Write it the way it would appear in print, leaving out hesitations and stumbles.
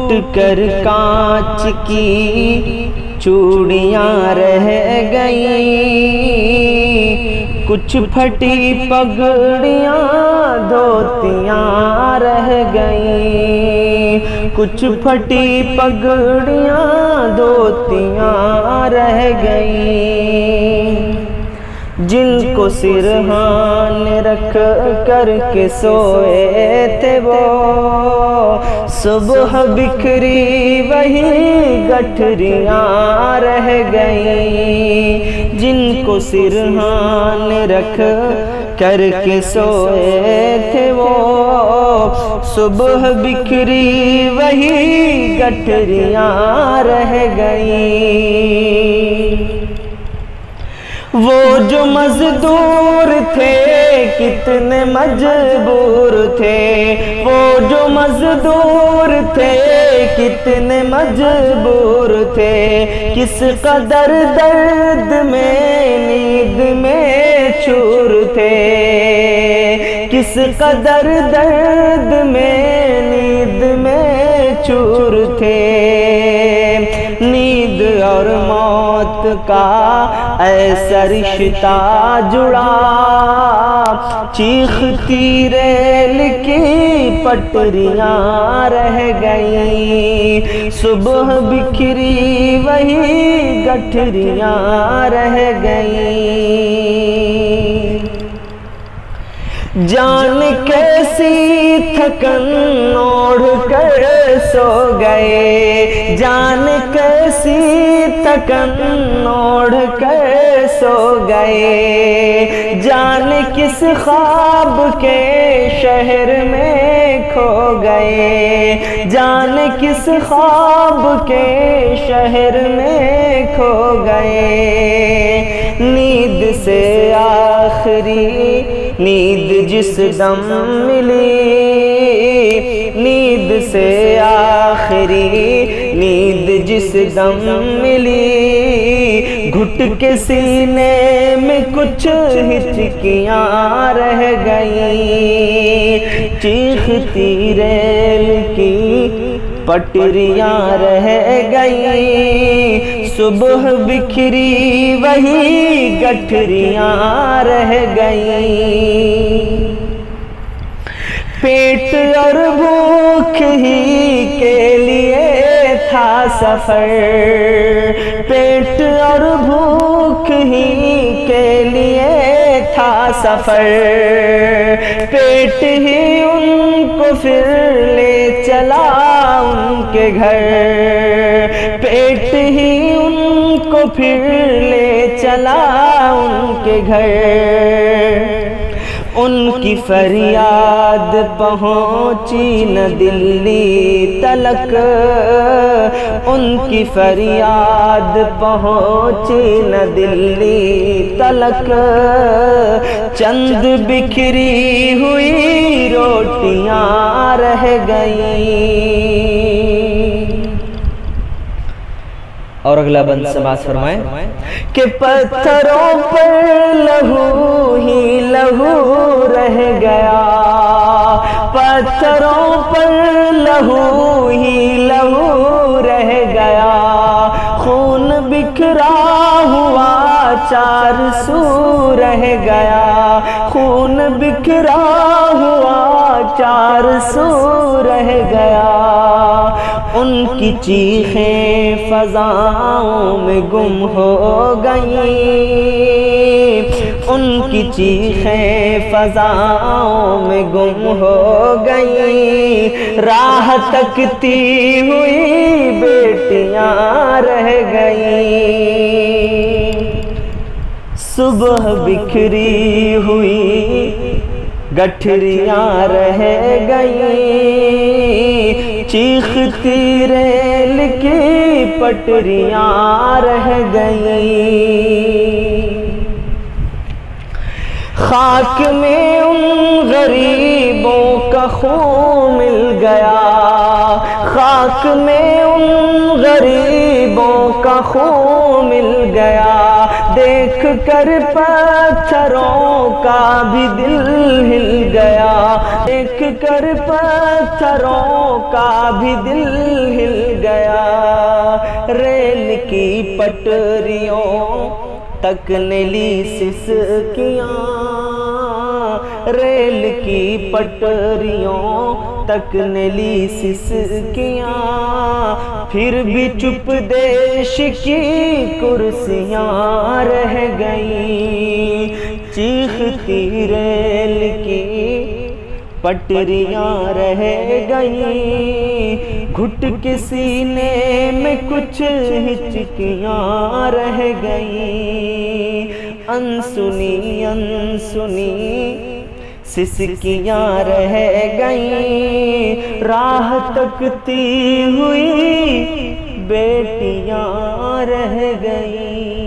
ٹوٹ کر کانچ کی چوڑیاں رہ گئیں، کچھ پھٹی پگڑیاں دھوتیاں رہ گئیں، کچھ پھٹی پگڑیاں دھوتیاں رہ گئیں، جن کو سرحان رکھ کر کے سوئے تھے وہ صبح بکھری وہی گٹھریاں رہ گئیں، جن کو سرحان رکھ کر کے سوئے تھے وہ صبح بکھری وہی گٹھریاں رہ گئیں۔ وہ جو مزدور تھے کتنے مجبور تھے، وہ جو مزدور تھے کتنے مجبور تھے، کس قدر درد میں نیند میں چور تھے، کس قدر درد میں نیند میں چور تھے، نیند اور موت کا ایسا رشتہ جڑا، چیختی ریل کی پٹریاں رہ گئیں، صبح بکھری وہی گٹھریاں رہ گئیں، جان کیسی تھکن اوڑھ کر سو گئے، جان کیسی تھکن اوڑھ کر سو گئے، جان کس خواب کے شہر میں کھو گئے، جان کس خواب کے شہر میں کھو گئے، نیند سے آخری نیند جس دم ملی، نیند سے آخری نیند جس دم ملی، گھٹ کے سینے میں کچھ ہچکیاں رہ گئیں، چیختی ریل کی پٹریاں رہ گئیں، صبح بکھری وہی گٹھریاں رہ گئیں، پیٹ اور بھوک ہی کے لیے تھا سفر، پیٹ اور بھوک ہی کے لیے تھا سفر، پیٹ ہی ان کو پھر لے چلا ان کے گھر، پیٹ ہی ان کو پھر لے چلا ان کے گھر، ان کی فریاد پہنچی نہ دلی تلک، ان کی فریاد پہنچی نہ دلی تلک، چند بکھری ہوئی روٹیاں رہ گئیں۔ اور اگلا بند سماعت فرمائیں کہ پتھروں پر لہو ہی لہو رہ گیا، پتھروں پر لہو ہی لہو رہ گیا، خون بکھرا ہوا چار سو رہ گیا، خون بکھرا ہوا چار سو رہ گیا، ان کی چیخیں فضاؤں میں گم ہو گئیں، ان کی چیخیں فضاؤں میں گم ہو گئیں، راہ تکتی ہوئی بیٹیاں رہ گئیں، صبح بکھری ہوئی گٹھریاں رہ گئیں، چیختی ریل کی پٹریاں رہ گئیں، خاک میں ان غریبوں کا خون مل گیا، خاک میں ان غریبوں کا خون مل گیا، دیکھ کر پتھروں کا بھی دل ہل گیا، دیکھ کر پتھروں کا بھی دل ہل گیا، ریل کی پٹریوں تک نے لی سسکیاں، ریل کی پٹریوں تک نے لی سسکیاں، پھر بھی چپ دیش کی کرسیاں رہ گئیں، چیختی ریل کی پٹریاں رہ گئیں، گھٹ کے سینے میں کچھ ہچکیاں رہ گئیں، انسنی انسنی سسکیاں رہ گئیں، راہ تکتی ہوئی بیٹیاں رہ گئیں۔